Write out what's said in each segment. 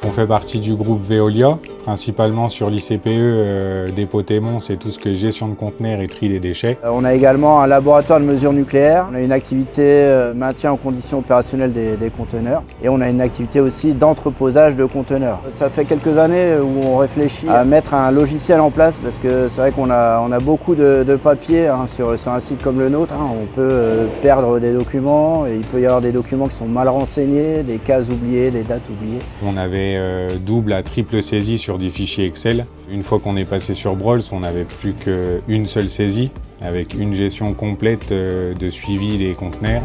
on fait partie du groupe Veolia, principalement sur l'ICPE, dépôt Témon, c'est tout ce que gestion de conteneurs et tri des déchets. On a également un laboratoire de mesure nucléaire, on a une activité maintien en conditions opérationnelles des conteneurs et on a une activité aussi d'entreposage de conteneurs. Ça fait quelques années où on réfléchit à mettre un logiciel en place parce que c'est vrai qu'on a beaucoup de papier sur un site comme le nôtre. On peut perdre des documents et il peut y avoir des documents qui sont mal renseignés, des cases oubliées, des dates oubliées. On avait double à triple saisie sur des fichiers Excel. Une fois qu'on est passé sur Brols, on n'avait plus qu'une seule saisie avec une gestion complète de suivi des conteneurs.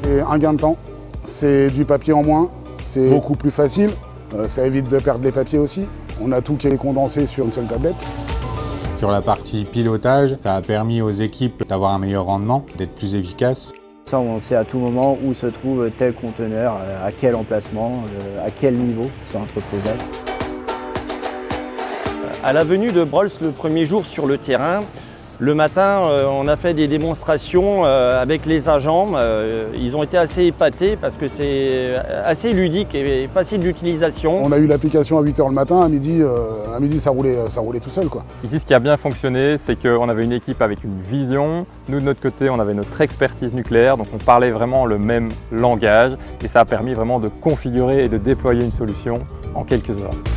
C'est un gain de temps, c'est du papier en moins, c'est beaucoup plus facile, ça évite de perdre les papiers aussi. On a tout qui est condensé sur une seule tablette. Sur la partie pilotage, ça a permis aux équipes d'avoir un meilleur rendement, d'être plus efficaces. Ça, on sait à tout moment où se trouve tel conteneur, à quel emplacement, à quel niveau c'est entreposage. À la venue de Brols, le premier jour sur le terrain, le matin, on a fait des démonstrations avec les agents. Ils ont été assez épatés parce que c'est assez ludique et facile d'utilisation. On a eu l'application à 8 h le matin, à midi ça roulait tout seul, quoi. Ici, ce qui a bien fonctionné, c'est qu'on avait une équipe avec une vision. Nous, de notre côté, on avait notre expertise nucléaire, donc on parlait vraiment le même langage et ça a permis vraiment de configurer et de déployer une solution en quelques heures.